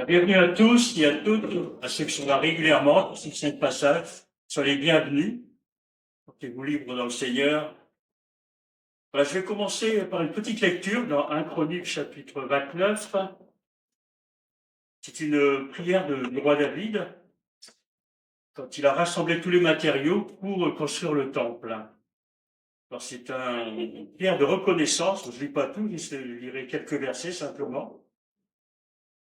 Bienvenue à tous et à toutes, à ceux qui sont là régulièrement, à ceux qui sont de passage. Soyez les bienvenus. Portez-vous libres dans le Seigneur. Voilà, je vais commencer par une petite lecture dans 1 Chronique chapitre 29. C'est une prière du roi David quand il a rassemblé tous les matériaux pour construire le temple. Alors c'est une prière de reconnaissance. Je ne lis pas tout, je lirai quelques versets simplement.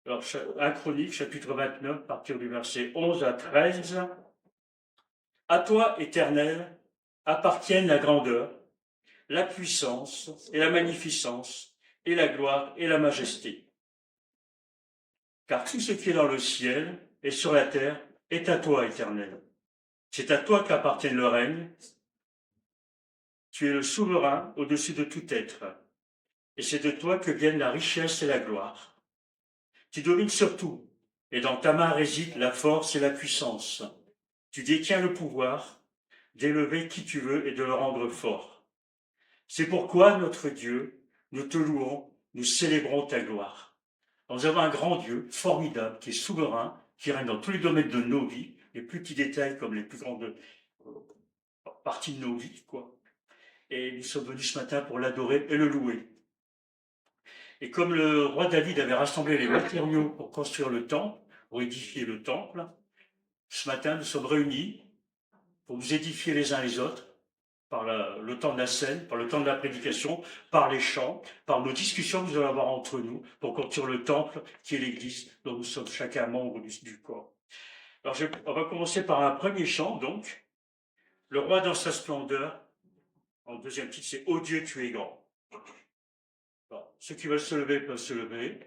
Alors 1 Chronique chapitre 29, à partir du verset 11 à 13. À toi, Éternel, appartiennent la grandeur, la puissance et la magnificence, et la gloire et la majesté. Car tout ce qui est dans le ciel et sur la terre est à toi, Éternel. C'est à toi qu'appartient le règne. Tu es le souverain au-dessus de tout être. Et c'est de toi que viennent la richesse et la gloire. Tu domines sur tout, et dans ta main réside la force et la puissance. Tu détiens le pouvoir d'élever qui tu veux et de le rendre fort. C'est pourquoi, notre Dieu, nous te louons, nous célébrons ta gloire. Nous avons un grand Dieu, formidable, qui est souverain, qui règne dans tous les domaines de nos vies, les plus petits détails comme les plus grandes parties de nos vies, quoi. Et nous sommes venus ce matin pour l'adorer et le louer. Et comme le roi David avait rassemblé les matériaux pour construire le temple, pour édifier le temple, ce matin nous sommes réunis pour nous édifier les uns les autres, par le temps de la scène, par le temps de la prédication, par les chants, par nos discussions que nous allons avoir entre nous pour construire le temple qui est l'Église dont nous sommes chacun membre du corps. Alors on va commencer par un premier chant, donc. Le roi dans sa splendeur. En deuxième titre, c'est « Ô Dieu, tu es grand ». Ceux qui veulent se lever peuvent se lever.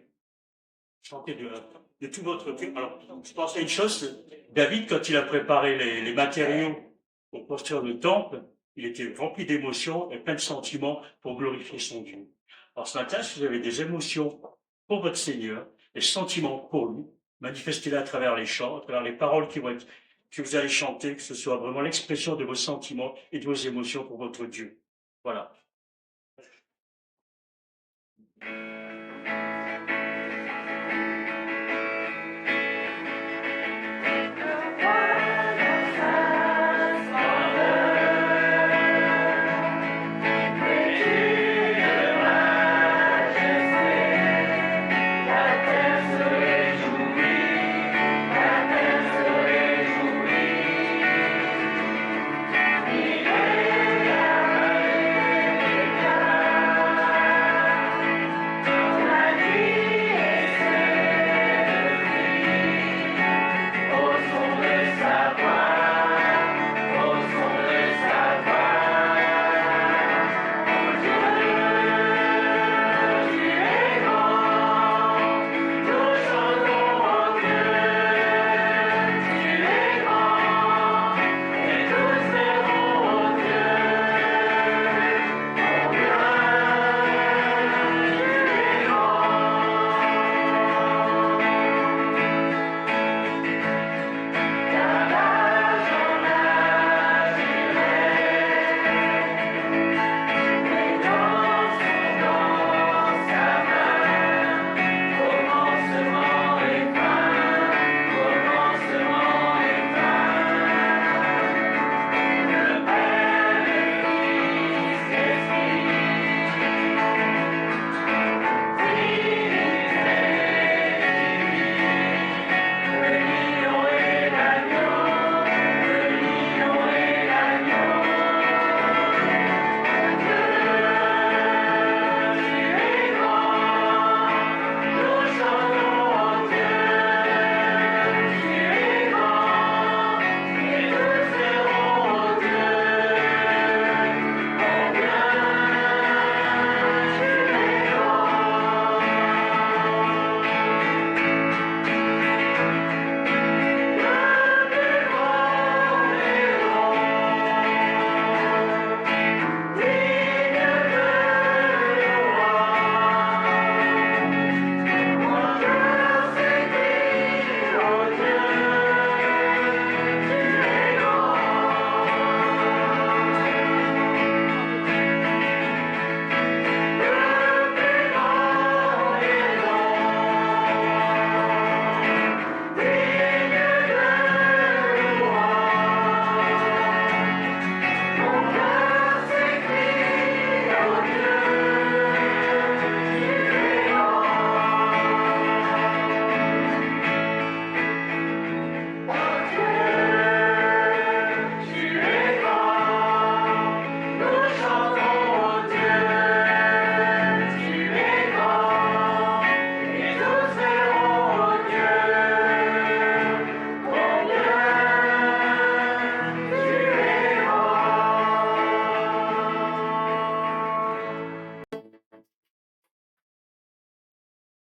Chantez de tout votre cœur. Alors, je pense à une chose, David, quand il a préparé les matériaux pour construire le temple, il était rempli d'émotions et plein de sentiments pour glorifier son Dieu. Alors ce matin, si vous avez des émotions pour votre Seigneur, des sentiments pour lui, manifestez-les à travers les chants, à travers les paroles que vous allez chanter, que ce soit vraiment l'expression de vos sentiments et de vos émotions pour votre Dieu. Voilà.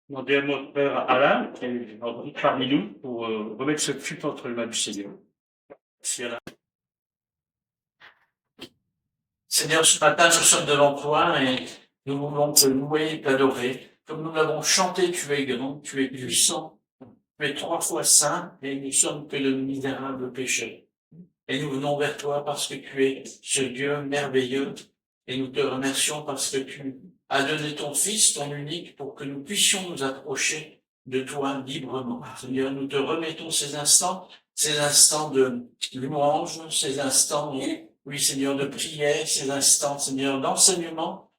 Demander à mon frère Alain, qui est parmi nous, pour remettre ce culte entre les mains du Seigneur. Merci Alain. Seigneur, ce matin, nous sommes devant toi et nous voulons te louer et t'adorer. Comme nous l'avons chanté, tu es grand, tu es puissant, tu es 3 fois saint et nous sommes que le misérable pécheur. Et nous venons vers toi parce que tu es ce Dieu merveilleux et nous te remercions parce que tu as donné ton Fils, ton unique, pour que nous puissions nous approcher de toi librement. Seigneur, nous te remettons ces instants de louange, ces instants, oui Seigneur, de prière, ces instants, Seigneur, d'enseignement,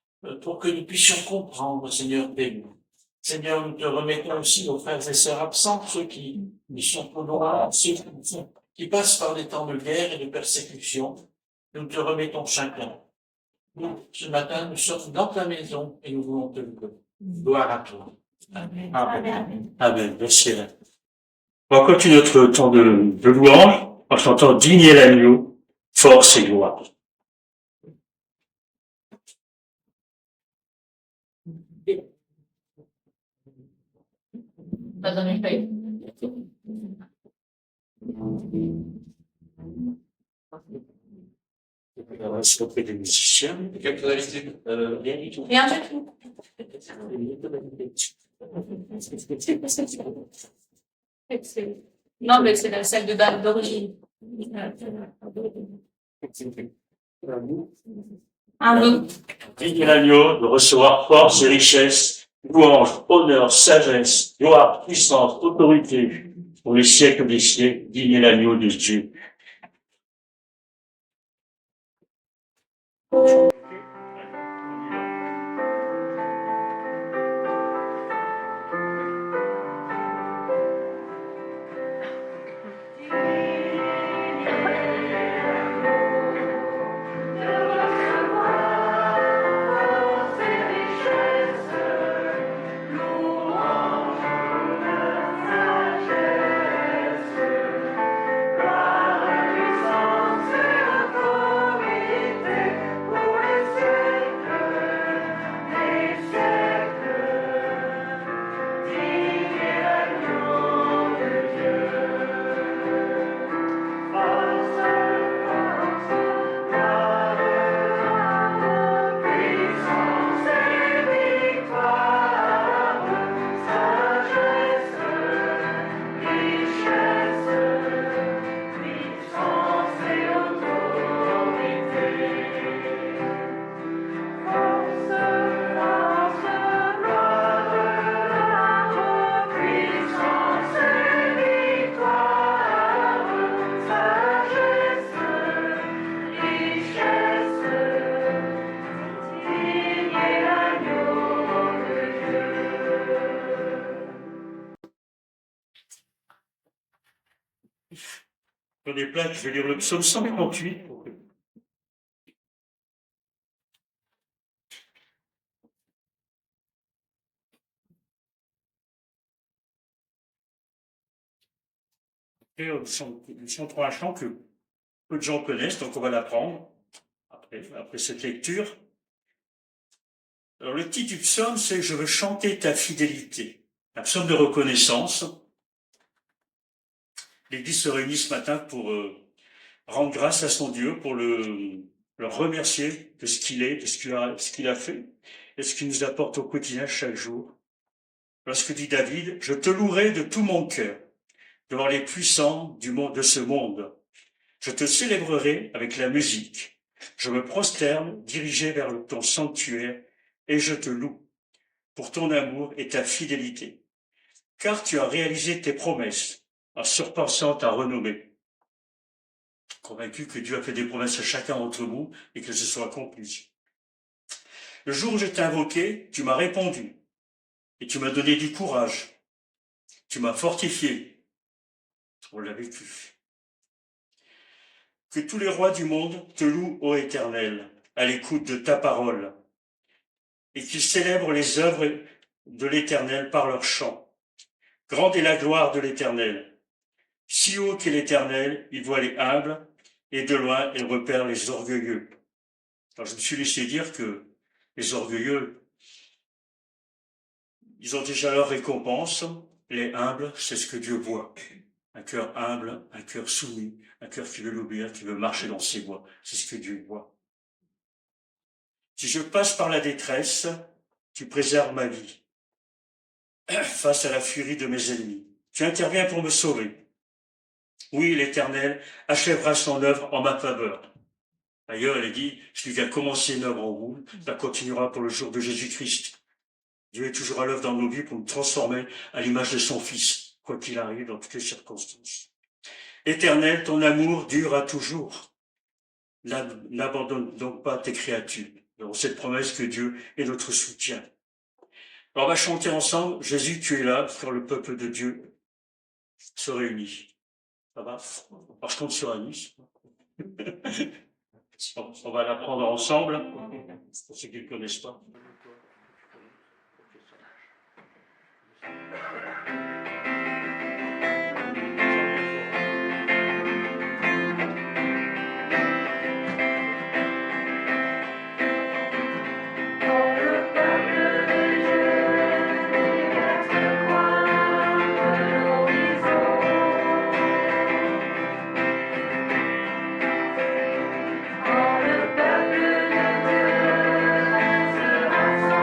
pour que nous puissions comprendre, Seigneur, tes mots. Seigneur, nous te remettons aussi nos frères et sœurs absents, ceux qui sont au loin, ceux qui passent par des temps de guerre et de persécution. Nous te remettons chacun. Nous, ce matin, nous sommes dans ta maison et nous voulons te louer. Gloire à toi. Amen. Amen. Amen. Merci. On va continuer notre temps de louange en chantant Digne est l'agneau, force et gloire. Pas dans mes feuilles. On va se auprès des musiciens. Rien du tout. Non, mais c'est la salle de bain d'origine. Amen. Digne est l'agneau de recevoir force et richesse, louange, honneur, sagesse, gloire, puissance, autorité, pour les siècles des siècles. Digne est l'agneau de Dieu. Sur des plaques, je vais lire le psaume 138. Nous chantons un chant que peu de gens connaissent, donc on va l'apprendre après cette lecture. Alors le titre du psaume, c'est « Je veux chanter ta fidélité ». Un psaume de reconnaissance. L'Église se réunit ce matin pour rendre grâce à son Dieu, pour le remercier de ce qu'il est, de ce qu'il a fait, et ce qu'il nous apporte au quotidien chaque jour. Lorsque dit David, « Je te louerai de tout mon cœur, devant les puissants de ce monde. Je te célébrerai avec la musique. Je me prosterne, dirigé vers ton sanctuaire, et je te loue pour ton amour et ta fidélité. Car tu as réalisé tes promesses en surpassant ta renommée. » Convaincu que Dieu a fait des promesses à chacun d'entre nous et que ce soit accompli. Le jour où je t'ai invoqué, tu m'as répondu et tu m'as donné du courage. Tu m'as fortifié. On l'a vécu. Que tous les rois du monde te louent, ô Éternel, à l'écoute de ta parole, et qu'ils célèbrent les œuvres de l'Éternel par leurs chants. Grande est la gloire de l'Éternel. Si haut qu'est l'Éternel, il voit les humbles, et de loin, il repère les orgueilleux. Alors je me suis laissé dire que les orgueilleux, Ils ont déjà leur récompense. Les humbles, c'est ce que Dieu voit. Un cœur humble, un cœur soumis, un cœur qui veut l'obéir, qui veut marcher dans ses voies. C'est ce que Dieu voit. Si je passe par la détresse, tu préserves ma vie face à la furie de mes ennemis. Tu interviens pour me sauver. Oui, l'Éternel achèvera son œuvre en ma faveur. D'ailleurs, il est dit, celui qui a commencé une œuvre en vous, la continuera pour le jour de Jésus-Christ. Dieu est toujours à l'œuvre dans nos vies pour nous transformer à l'image de son Fils, quoi qu'il arrive dans toutes les circonstances. Éternel, ton amour durera toujours. N'abandonne donc pas tes créatures. Nous avons cette promesse que Dieu est notre soutien. Alors on va chanter ensemble, Jésus, tu es là, quand le peuple de Dieu se réunit. Ça va? Alors je compte sur Anis. On va l'apprendre ensemble, pour ceux qui ne le connaissent pas. Le peuple de Dieu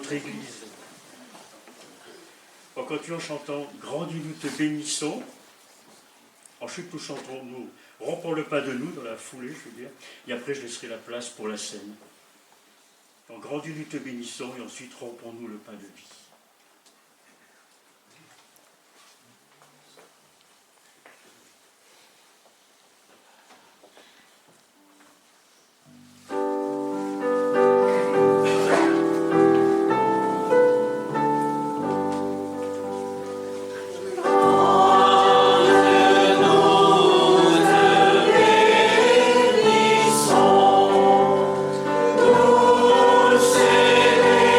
notre Église. On continue en chantant « Grandis, nous te bénissons ». Ensuite, nous chantons, nous rompons le pas de nous dans la foulée, je veux dire, et après je laisserai la place pour la scène. Donc, grandis, nous te bénissons, et ensuite rompons-nous le pas de vie. Nous célébrons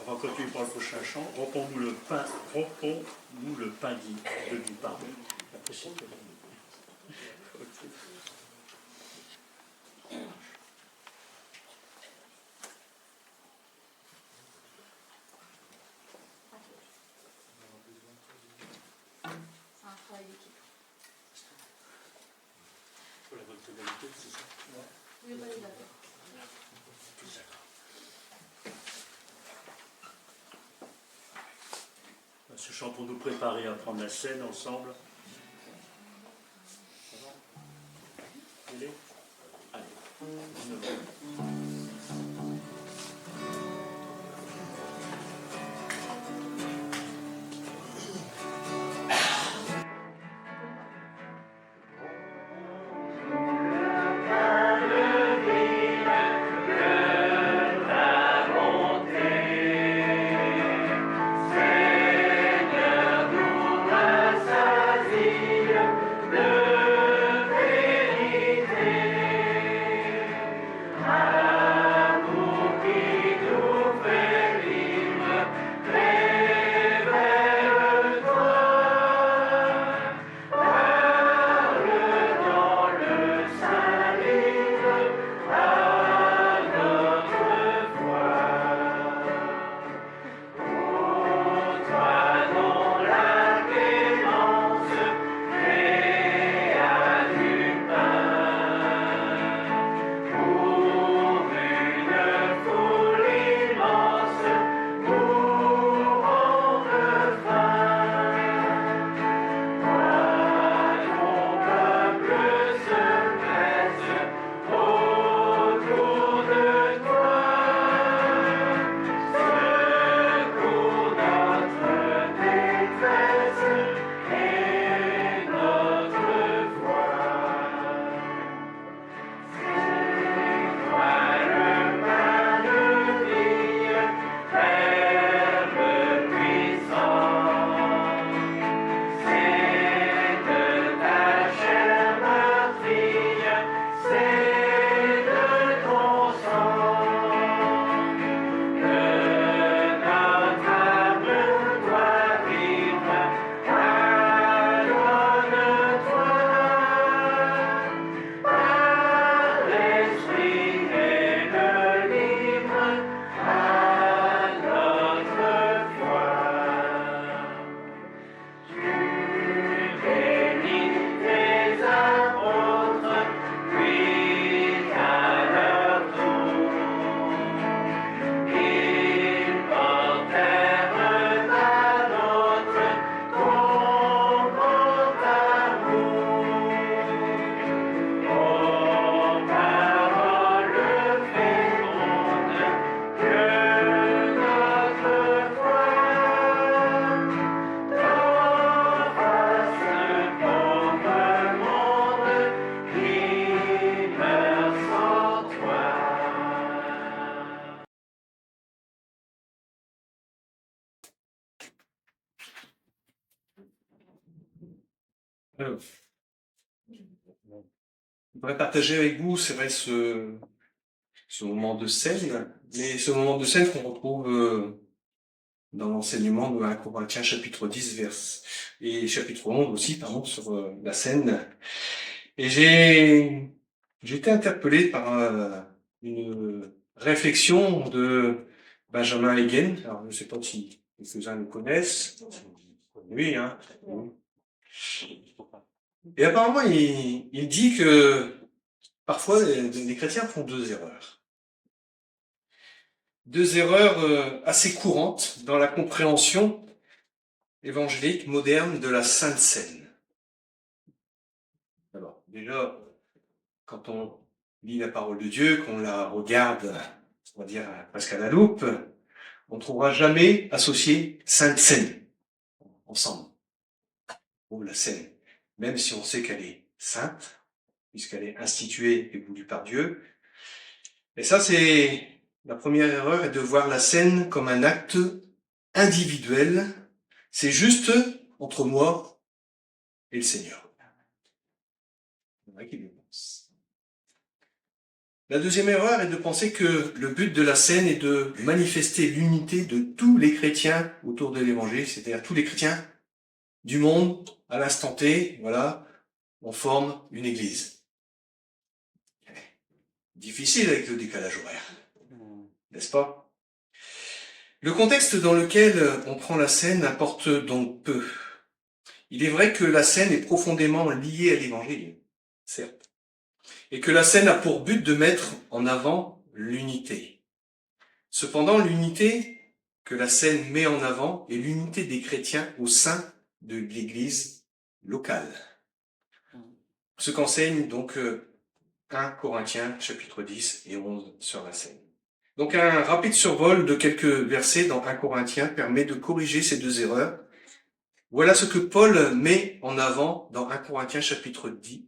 On va continuer pour le prochain chant. Rompons-nous le pain, rompons-nous le pain de vie, pardon. Pour la bonne tonalité, c'est ça? Oui, voilà, d'accord. Ce chant pour nous préparer à prendre la scène ensemble. Allez. Alors, je voudrais partager avec vous, c'est vrai, ce moment de scène, mais ce moment de scène qu'on retrouve dans l'enseignement de 1 Corinthiens chapitre 10, et chapitre 11 aussi, pardon, sur la scène. Et j'ai été interpellé par une réflexion de Benjamin Hagen. Alors, je ne sais pas si quelques-uns le connaissent. Oui, hein. Et apparemment, il dit que parfois, les chrétiens font deux erreurs. Deux erreurs assez courantes dans la compréhension évangélique moderne de la Sainte Seine. Alors, déjà, quand on lit la parole de Dieu, qu'on la regarde, on va dire presque à la loupe, on ne trouvera jamais associé Sainte Seine ensemble. Ou la Seine. Même si on sait qu'elle est sainte, puisqu'elle est instituée et voulue par Dieu. Et ça, c'est la première erreur, est de voir la scène comme un acte individuel. C'est juste entre moi et le Seigneur. Il y en a qui le pensent. La deuxième erreur est de penser que le but de la scène est de manifester l'unité de tous les chrétiens autour de l'évangile, c'est-à-dire tous les chrétiens du monde à l'instant T, voilà, on forme une église. Difficile avec le décalage horaire, n'est-ce pas? Le contexte dans lequel on prend la scène importe donc peu. Il est vrai que la scène est profondément liée à l'évangile, certes, et que la scène a pour but de mettre en avant l'unité. Cependant, l'unité que la scène met en avant est l'unité des chrétiens au sein de l'église locale. Ce qu'enseigne donc 1 Corinthiens chapitre 10 et 11 sur la scène. Donc un rapide survol de quelques versets dans 1 Corinthiens permet de corriger ces deux erreurs. Voilà ce que Paul met en avant dans 1 Corinthiens chapitre 10.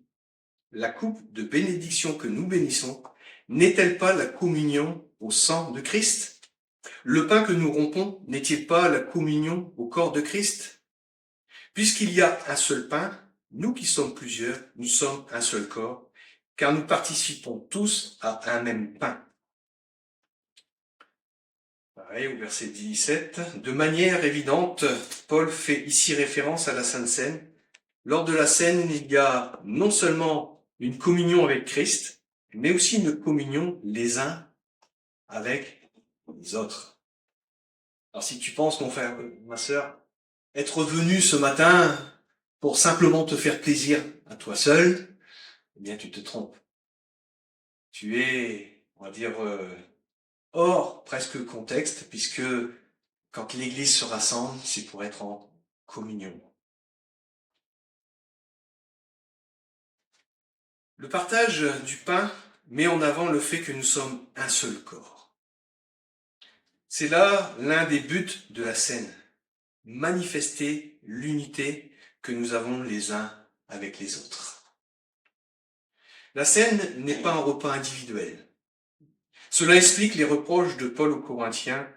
La coupe de bénédiction que nous bénissons n'est-elle pas la communion au sang de Christ? Le pain que nous rompons n'est-il pas la communion au corps de Christ? Puisqu'il y a un seul pain, nous qui sommes plusieurs, nous sommes un seul corps, car nous participons tous à un même pain. Pareil, au verset 17, de manière évidente, Paul fait ici référence à la Sainte Seine. Lors de la Seine, il y a non seulement une communion avec Christ, mais aussi une communion les uns avec les autres. Alors si tu penses, mon frère, ma sœur, être venu ce matin pour simplement te faire plaisir à toi seul, eh bien tu te trompes. Tu es, on va dire, hors presque contexte, puisque quand l'Église se rassemble, c'est pour être en communion. Le partage du pain met en avant le fait que nous sommes un seul corps. C'est là l'un des buts de la scène, manifester l'unité que nous avons les uns avec les autres. La scène n'est pas un repas individuel. Cela explique les reproches de Paul aux Corinthiens,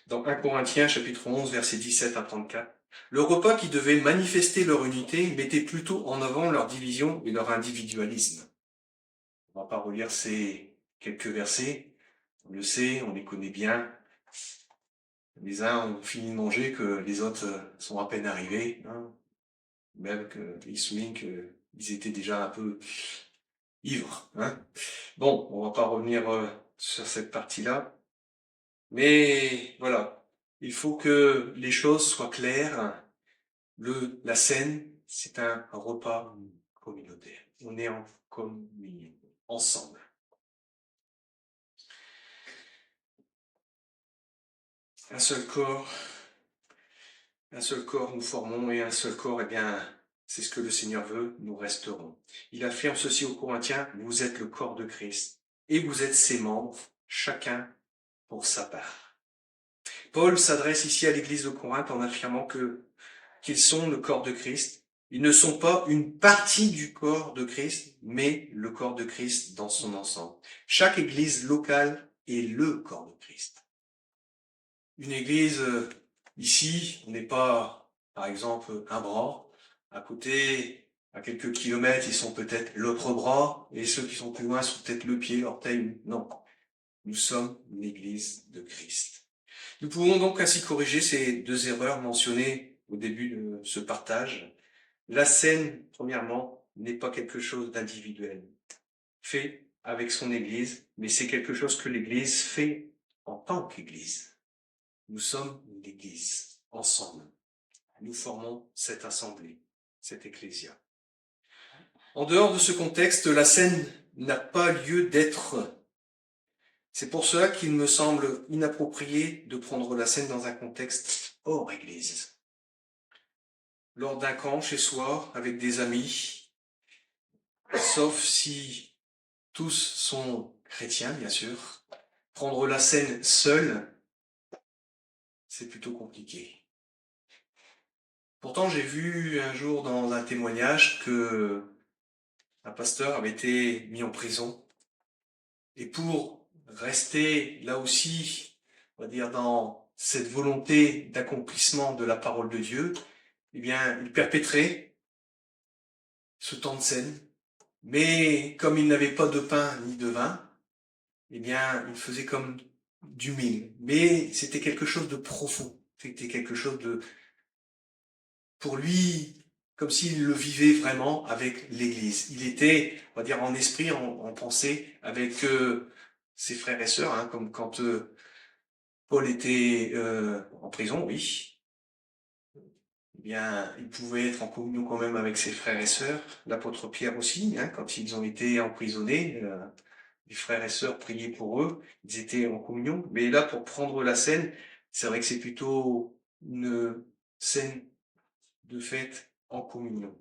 dans 1 Corinthiens chapitre 11, versets 17 à 34. Le repas qui devait manifester leur unité mettait plutôt en avant leur division et leur individualisme. On va pas relire ces quelques versets. On le sait, on les connaît bien. Les uns ont fini de manger que les autres sont à peine arrivés. Hein. Même qu'ils soulignent qu'ils étaient déjà un peu ivres. Hein. Bon, on va pas revenir sur cette partie-là. Mais voilà, il faut que les choses soient claires. La scène, c'est un repas communautaire. On est en communion, ensemble. Un seul corps nous formons et un seul corps, eh bien, c'est ce que le Seigneur veut, nous resterons. Il affirme ceci aux Corinthiens, vous êtes le corps de Christ et vous êtes ses membres, chacun pour sa part. Paul s'adresse ici à l'église de Corinthe en affirmant qu'ils sont le corps de Christ. Ils ne sont pas une partie du corps de Christ, mais le corps de Christ dans son ensemble. Chaque église locale est le corps de Christ. Une église, ici, on n'est pas, par exemple, un bras. À côté, à quelques kilomètres, ils sont peut-être l'autre bras, et ceux qui sont plus loin sont peut-être le pied, l'orteil. Non. Nous sommes l'église de Christ. Nous pouvons donc ainsi corriger ces deux erreurs mentionnées au début de ce partage. La scène, premièrement, n'est pas quelque chose d'individuel, fait avec son église, mais c'est quelque chose que l'église fait en tant qu'église. Nous sommes l'église, ensemble. Nous formons cette assemblée, cette ecclésia. En dehors de ce contexte, la scène n'a pas lieu d'être. C'est pour cela qu'il me semble inapproprié de prendre la scène dans un contexte hors église. Lors d'un camp chez soi, avec des amis, sauf si tous sont chrétiens, bien sûr, prendre la scène seul, c'est plutôt compliqué. Pourtant, j'ai vu un jour dans un témoignage que un pasteur avait été mis en prison. Et pour rester là aussi, on va dire, dans cette volonté d'accomplissement de la parole de Dieu, eh bien, il perpétrait ce temps de scène. Mais comme il n'avait pas de pain ni de vin, eh bien, il faisait comme du mille. Mais c'était quelque chose de profond. C'était quelque chose de, pour lui, comme s'il le vivait vraiment avec l'Église. Il était, on va dire, en esprit, en pensée, avec ses frères et sœurs, hein, comme quand Paul était en prison, oui. Eh bien, il pouvait être en communion quand même avec ses frères et sœurs. L'apôtre Pierre aussi, hein, quand ils ont été emprisonnés, les frères et sœurs priaient pour eux, ils étaient en communion. Mais là, pour prendre la scène, c'est vrai que c'est plutôt une scène de fête en communion.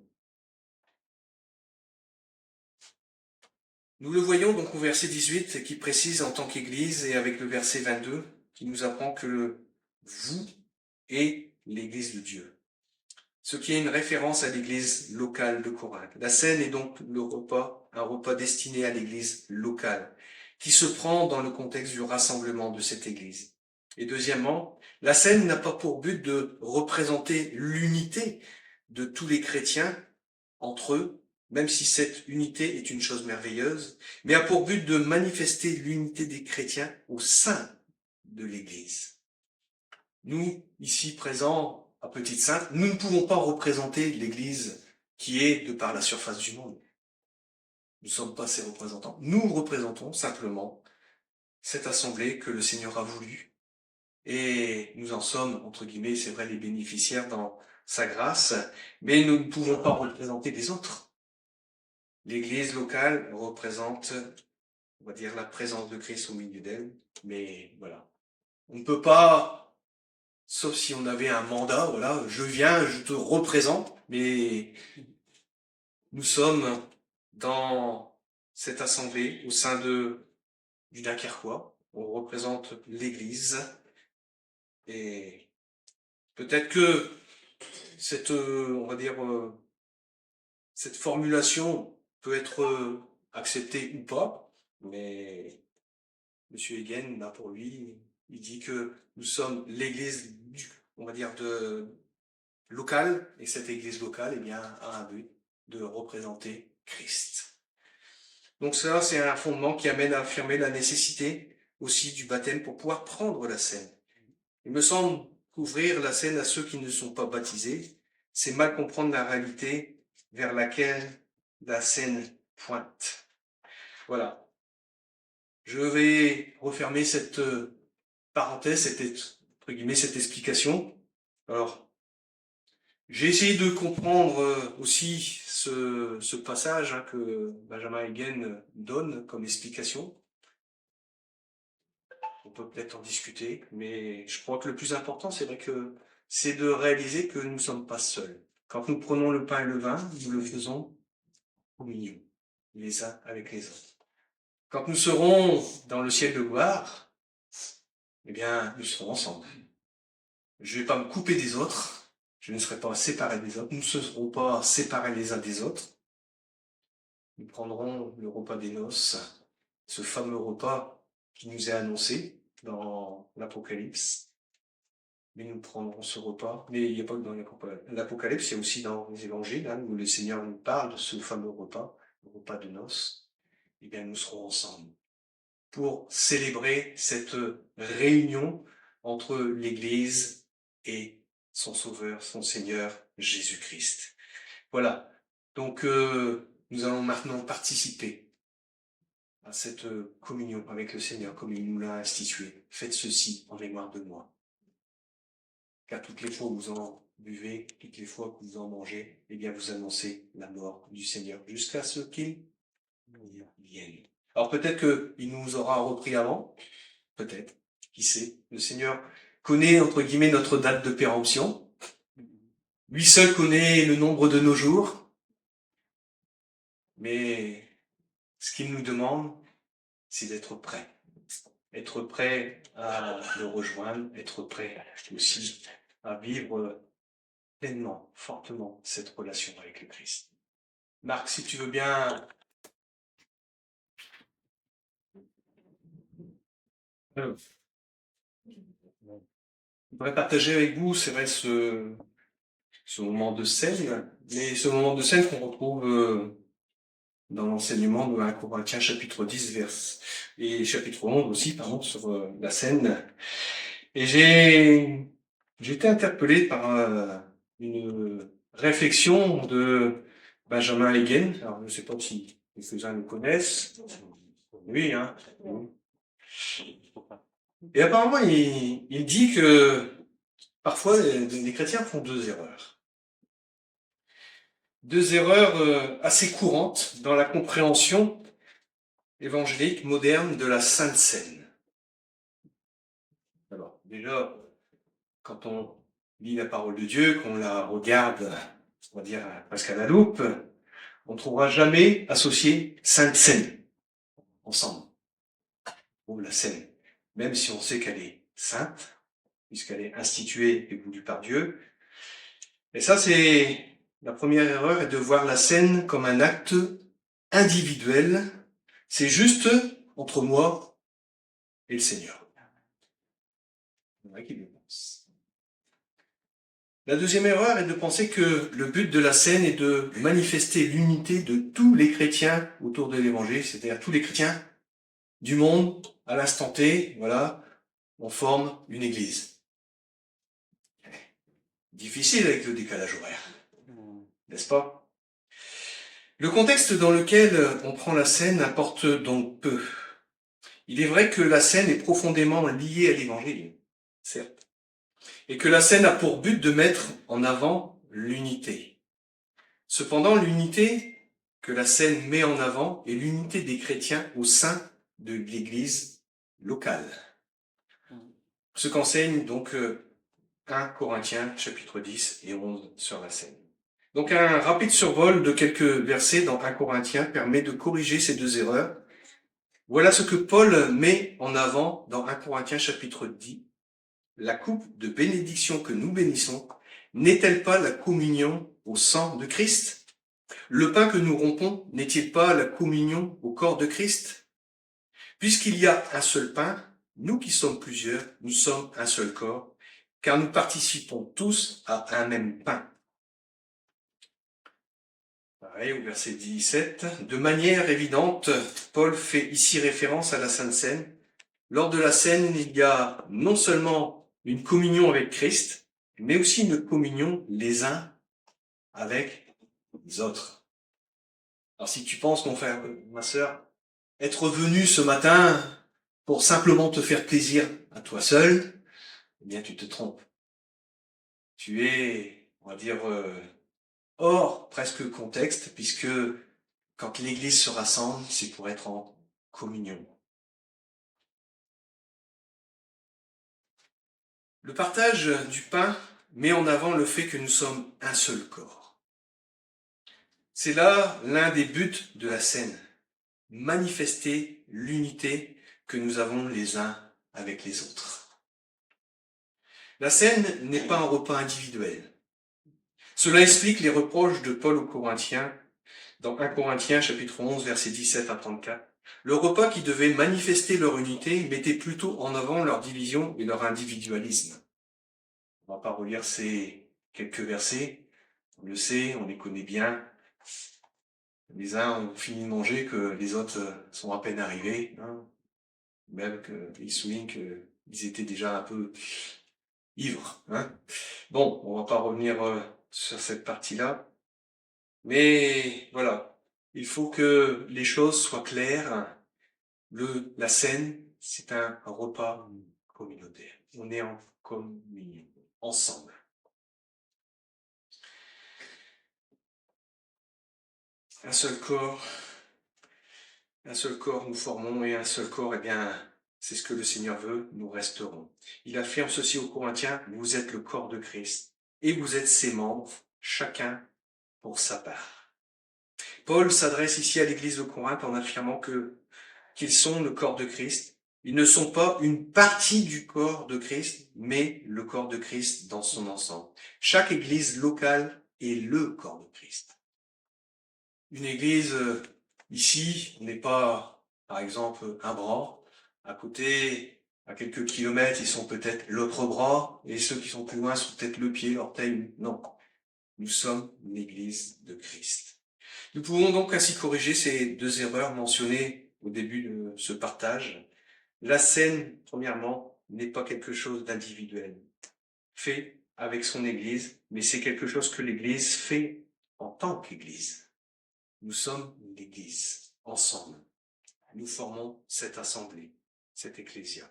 Nous le voyons donc au verset 18 qui précise en tant qu'Église et avec le verset 22 qui nous apprend que vous et l'Église de Dieu. Ce qui est une référence à l'Église locale de Corinthe. La scène est donc le repas, un repas destiné à l'Église locale, qui se prend dans le contexte du rassemblement de cette Église. Et deuxièmement, la scène n'a pas pour but de représenter l'unité de tous les chrétiens entre eux, même si cette unité est une chose merveilleuse, mais a pour but de manifester l'unité des chrétiens au sein de l'Église. Nous, ici présents à Petite Sainte, nous ne pouvons pas représenter l'Église qui est de par la surface du monde. Nous ne sommes pas ses représentants. Nous représentons simplement cette assemblée que le Seigneur a voulu. Et nous en sommes, entre guillemets, c'est vrai, les bénéficiaires dans sa grâce, mais nous ne pouvons pas représenter les autres. L'Église locale représente, on va dire, la présence de Christ au milieu d'elle, mais voilà. On ne peut pas, sauf si on avait un mandat, voilà, je viens, je te représente, mais nous sommes dans cette assemblée au sein du Dunkerquois. On représente l'Église et peut-être que cette, on va dire, cette formulation peut être acceptée ou pas, mais Monsieur Hegen, là pour lui, il dit que nous sommes l'Église, on va dire, locale, et cette Église locale, eh bien, a un but de représenter Christ. Donc ça, c'est un fondement qui amène à affirmer la nécessité aussi du baptême pour pouvoir prendre la scène. Il me semble qu'ouvrir la scène à ceux qui ne sont pas baptisés, c'est mal comprendre la réalité vers laquelle la scène pointe. Voilà. Je vais refermer cette parenthèse, entre guillemets, cette explication. Alors, j'ai essayé de comprendre aussi ce passage que Benjamin Hegen donne comme explication. On peut peut-être en discuter, mais je crois que le plus important, c'est vrai que c'est de réaliser que nous ne sommes pas seuls. Quand nous prenons le pain et le vin, nous le faisons au milieu, les uns avec les autres. Quand nous serons dans le ciel de gloire, eh bien, nous serons ensemble. Je ne vais pas me couper des autres, je ne serai pas séparé des autres, nous ne serons pas séparés les uns des autres. Nous prendrons le repas des noces, ce fameux repas qui nous est annoncé dans l'Apocalypse. Mais nous prendrons ce repas. Mais il n'y a pas que dans l'Apocalypse, il y a aussi dans les évangiles, où le Seigneur nous parle de ce fameux repas, le repas de noces. Eh bien, nous serons ensemble pour célébrer cette réunion entre l'Église et son Sauveur, son Seigneur, Jésus-Christ. Voilà. Donc, nous allons maintenant participer à cette communion avec le Seigneur, comme il nous l'a institué. Faites ceci en mémoire de moi. Car toutes les fois que vous en buvez, toutes les fois que vous en mangez, eh bien, vous annoncez la mort du Seigneur jusqu'à ce qu'il vienne. Alors peut-être qu'il nous aura repris avant, peut-être, qui sait. Le Seigneur connaît, entre guillemets, notre date de péremption. Lui seul connaît le nombre de nos jours. Mais ce qu'il nous demande, c'est d'être prêt. Être prêt à le rejoindre, être prêt aussi à vivre pleinement, fortement cette relation avec le Christ. Marc, si tu veux bien... Je voudrais partager avec vous, c'est vrai, ce moment de scène, mais ce moment de scène qu'on retrouve dans l'enseignement de 1 Corinthiens chapitre 10 et chapitre 11 aussi, pardon, sur la scène. Et j'ai été interpellé par une réflexion de Benjamin Hagen. Alors, je ne sais pas si quelques-uns le connaissent. Oui, hein. Et apparemment, il dit que parfois, les chrétiens font deux erreurs. Deux erreurs assez courantes dans la compréhension évangélique moderne de la Sainte Seine. Alors, déjà, quand on lit la parole de Dieu, qu'on la regarde, on va dire presque à la loupe, on ne trouvera jamais associé Sainte Seine ensemble. Ou la Seine. Même si on sait qu'elle est sainte, puisqu'elle est instituée et voulue par Dieu. Et ça, c'est la première erreur, est de voir la scène comme un acte individuel. C'est juste entre moi et le Seigneur. C'est vrai qu'il le pense. La deuxième erreur est de penser que le but de la scène est de manifester l'unité de tous les chrétiens autour de l'Évangile, c'est-à-dire tous les chrétiens du monde à l'instant T, voilà, on forme une église. Difficile avec le décalage horaire, n'est-ce pas? Le contexte dans lequel on prend la scène importe donc peu. Il est vrai que la scène est profondément liée à l'Évangile, certes, et que la scène a pour but de mettre en avant l'unité. Cependant, l'unité que la scène met en avant est l'unité des chrétiens au sein de l'Église locale. Ce qu'enseigne donc 1 Corinthiens chapitre 10 et 11 sur la scène. Donc un rapide survol de quelques versets dans 1 Corinthiens permet de corriger ces deux erreurs. Voilà ce que Paul met en avant dans 1 Corinthiens chapitre 10. La coupe de bénédiction que nous bénissons n'est-elle pas la communion au sang de Christ? Le pain que nous rompons n'est-il pas la communion au corps de Christ? Puisqu'il y a un seul pain, nous qui sommes plusieurs, nous sommes un seul corps, car nous participons tous à un même pain. Pareil, au verset 17, de manière évidente, Paul fait ici référence à la Sainte Seine. Lors de la Seine, il y a non seulement une communion avec Christ, mais aussi une communion les uns avec les autres. Alors si tu penses, mon frère, ma sœur, être venu ce matin pour simplement te faire plaisir à toi seul, eh bien tu te trompes. Tu es, on va dire, hors presque contexte, puisque quand l'Église se rassemble, c'est pour être en communion. Le partage du pain met en avant le fait que nous sommes un seul corps. C'est là l'un des buts de la scène, manifester l'unité que nous avons les uns avec les autres. La scène n'est pas un repas individuel. Cela explique les reproches de Paul aux Corinthiens, dans 1 Corinthiens chapitre 11, versets 17 à 34. Le repas qui devait manifester leur unité mettait plutôt en avant leur division et leur individualisme. On va pas relire ces quelques versets. On le sait, on les connaît bien. Les uns ont fini de manger que les autres sont à peine arrivés. Hein. Même qu'ils soulignent qu'ils étaient déjà un peu ivres. Hein. Bon, on va pas revenir sur cette partie-là. Mais voilà, il faut que les choses soient claires. La scène, c'est un repas communautaire. On est en communion, ensemble. Un seul corps nous formons et un seul corps, eh bien, c'est ce que le Seigneur veut, nous resterons. Il affirme ceci aux Corinthiens, vous êtes le corps de Christ et vous êtes ses membres, chacun pour sa part. Paul s'adresse ici à l'église de Corinthe en affirmant qu'ils sont le corps de Christ. Ils ne sont pas une partie du corps de Christ, mais le corps de Christ dans son ensemble. Chaque église locale est le corps de Christ. Une église, ici, n'est pas, par exemple, un bras. À côté, à quelques kilomètres, ils sont peut-être l'autre bras, et ceux qui sont plus loin sont peut-être le pied, l'orteil. Non. Nous sommes l'église de Christ. Nous pouvons donc ainsi corriger ces deux erreurs mentionnées au début de ce partage. La scène, premièrement, n'est pas quelque chose d'individuel, fait avec son Église, mais c'est quelque chose que l'Église fait en tant qu'Église. Nous sommes l'Église, ensemble. Nous formons cette assemblée, cette ecclésia.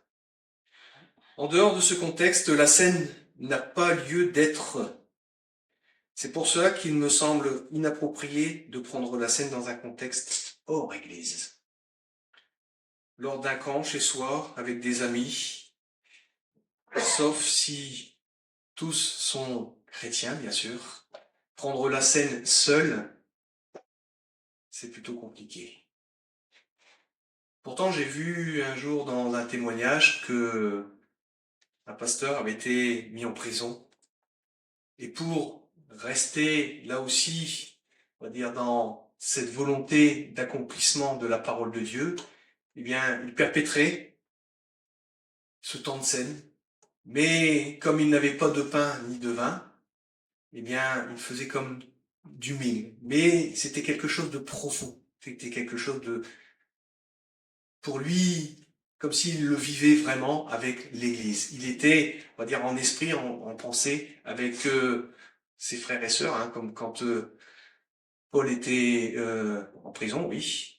En dehors de ce contexte, la scène n'a pas lieu d'être. C'est pour cela qu'il me semble inapproprié de prendre la scène dans un contexte hors Église. Lors d'un camp chez soi, avec des amis, sauf si tous sont chrétiens, bien sûr, prendre la scène seul, c'est plutôt compliqué. Pourtant, j'ai vu un jour dans un témoignage que un pasteur avait été mis en prison. Et pour rester là aussi, on va dire, dans cette volonté d'accomplissement de la parole de Dieu, eh bien, il perpétrait ce temps de scène. Mais comme il n'avait pas de pain ni de vin, eh bien, il faisait comme du mille. Mais c'était quelque chose de profond. C'était quelque chose de, pour lui, comme s'il le vivait vraiment avec l'Église. Il était, on va dire, en esprit, en pensée, avec ses frères et sœurs, hein, comme quand Paul était en prison, oui.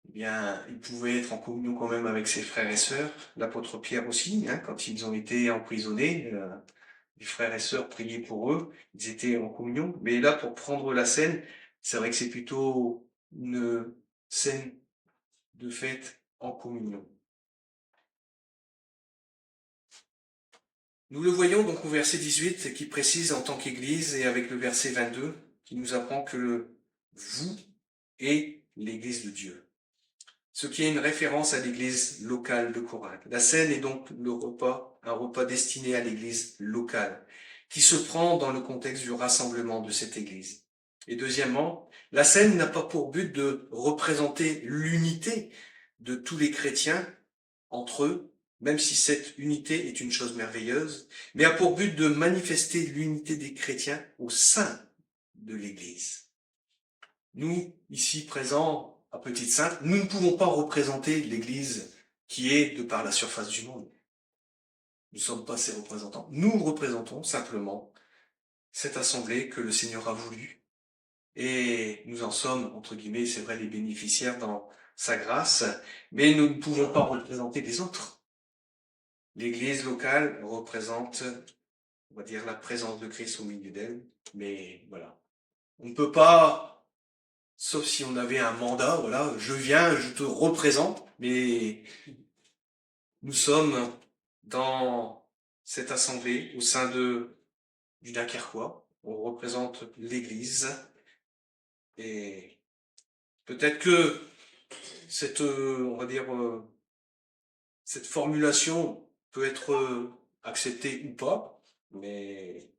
Eh bien, il pouvait être en communion quand même avec ses frères et sœurs. L'apôtre Pierre aussi, hein, quand ils ont été emprisonnés, les frères et sœurs priaient pour eux, ils étaient en communion. Mais là, pour prendre la scène, c'est vrai que c'est plutôt une scène de fête en communion. Nous le voyons donc au verset 18 qui précise en tant qu'Église et avec le verset 22 qui nous apprend que vous et l'Église de Dieu. Ce qui est une référence à l'Église locale de Corinthe. La scène est donc le repas, un repas destiné à l'Église locale qui se prend dans le contexte du rassemblement de cette Église. Et deuxièmement, la scène n'a pas pour but de représenter l'unité de tous les chrétiens entre eux, même si cette unité est une chose merveilleuse, mais a pour but de manifester l'unité des chrétiens au sein de l'Église. Nous, ici présents à Petite Sainte, nous ne pouvons pas représenter l'Église qui est de par la surface du monde. Nous ne sommes pas ses représentants. Nous représentons simplement cette assemblée que le Seigneur a voulu. Et nous en sommes, entre guillemets, c'est vrai, les bénéficiaires dans sa grâce, mais nous ne pouvons pas représenter les autres. L'Église locale représente, on va dire, la présence de Christ au milieu d'elle, mais voilà. On ne peut pas, sauf si on avait un mandat, voilà, je viens, je te représente, mais nous sommes dans cette assemblée au sein du Dunkerquois. On représente l'Église et peut-être que cette, on va dire, cette formulation peut être acceptée ou pas, mais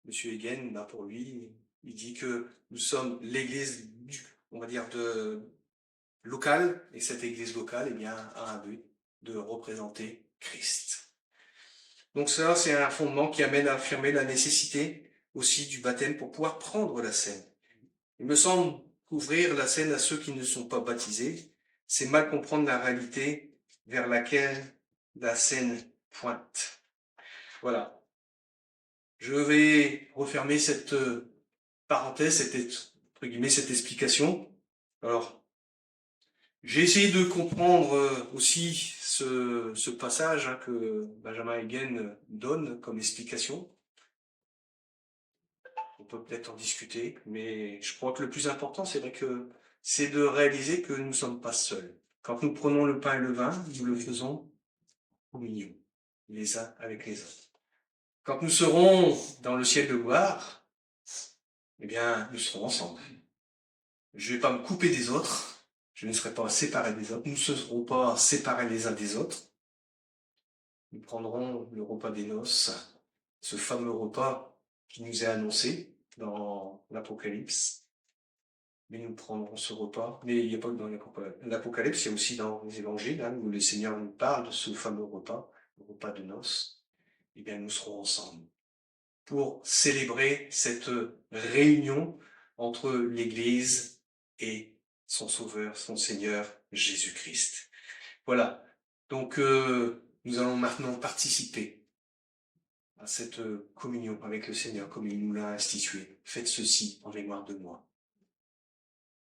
Monsieur Hegen, là pour lui, il dit que nous sommes l'église, on va dire, locale, et cette église locale, eh bien, a un but de représenter Christ. Donc ça, c'est un fondement qui amène à affirmer la nécessité aussi du baptême pour pouvoir prendre la scène. Il me semble qu'ouvrir la scène à ceux qui ne sont pas baptisés, c'est mal comprendre la réalité vers laquelle la scène pointe. Voilà. Je vais refermer cette parenthèse, entre guillemets, cette explication. Alors, j'ai essayé de comprendre aussi ce passage hein, que Benjamin Hegen donne comme explication. On peut peut-être en discuter, mais je crois que le plus important, c'est vrai que c'est de réaliser que nous ne sommes pas seuls. Quand nous prenons le pain et le vin, nous le faisons au milieu, les uns avec les autres. Quand nous serons dans le ciel de gloire, eh bien, nous serons ensemble. Je ne vais pas me couper des autres, je ne serai pas séparé des autres, nous ne serons pas séparés les uns des autres. Nous prendrons le repas des noces, ce fameux repas qui nous est annoncé dans l'Apocalypse. Mais nous prendrons ce repas, mais il n'y a pas que dans l'Apocalypse, il y a aussi dans les évangiles, hein, où le Seigneur nous parle de ce fameux repas, le repas de noces. Eh bien, nous serons ensemble pour célébrer cette réunion entre l'Église et son Sauveur, son Seigneur, Jésus-Christ. Voilà. Donc, nous allons maintenant participer à cette communion avec le Seigneur, comme il nous l'a institué. Faites ceci en mémoire de moi.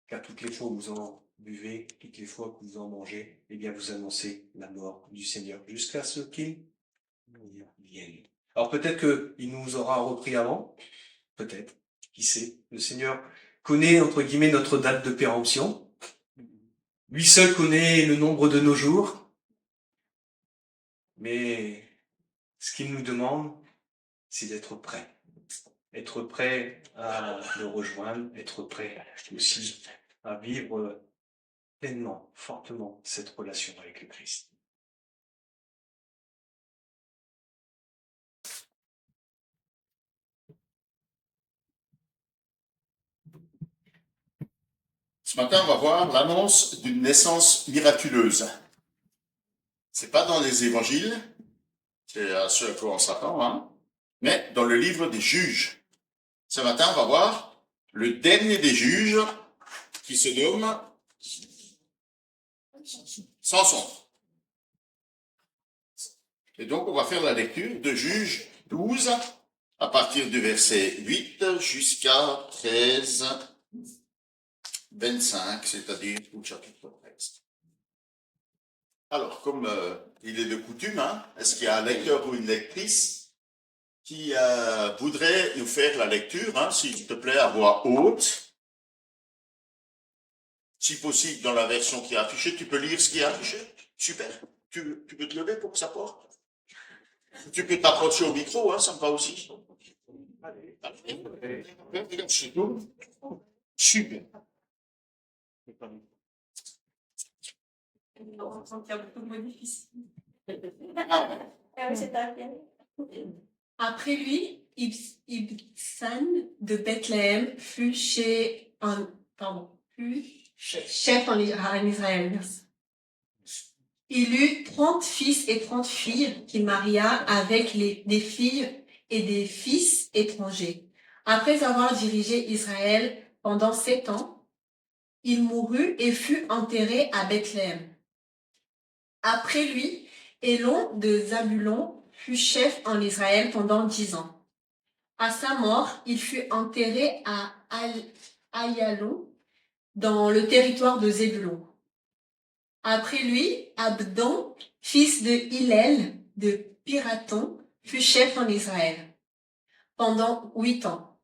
Car toutes les fois où vous en buvez, toutes les fois que vous en mangez, eh bien, vous annoncez la mort du Seigneur jusqu'à ce qu'il vienne. Alors, peut-être qu'il nous aura repris avant. Peut-être. Qui sait? Le Seigneur connaît, entre guillemets, notre date de péremption. Lui seul connaît le nombre de nos jours. Mais ce qu'il nous demande, c'est d'être prêt. Être prêt à le rejoindre, être prêt aussi à vivre pleinement, fortement cette relation avec le Christ. Ce matin, on va voir l'annonce d'une naissance miraculeuse. C'est pas dans les évangiles, c'est à ce à quoi on s'attend, hein, mais dans le livre des juges. Ce matin, on va voir le dernier des juges qui se nomme Samson. Et donc, on va faire la lecture de Juges 12 à partir du verset 8 jusqu'à 13, 25, c'est-à-dire tout le chapitre 13. Alors, comme il est de coutume, hein, est-ce qu'il y a un lecteur ou une lectrice qui voudrait nous faire la lecture, hein, s'il te plaît, à voix haute? Si possible, dans la version qui est affichée, tu peux lire ce qui est affiché? Super. Tu peux te lever pour que ça porte? Tu peux t'approcher au micro, hein, ça me va aussi. Allez. C'est tout. Super. On sent qu'il y a beaucoup de mots difficiles. Après lui, Ibsan de Bethléem fut chef en Israël. Merci. Il eut 30 fils et 30 filles qu'il maria avec des filles et des fils étrangers. Après avoir dirigé Israël pendant 7 ans, il mourut et fut enterré à Bethléem. Après lui, Élon de Zabulon fut chef en Israël pendant 10 ans. À sa mort, il fut enterré à Ayalon, dans le territoire de Zébulon. Après lui, Abdon, fils de Hillel de Pirathon, fut chef en Israël pendant 8 ans.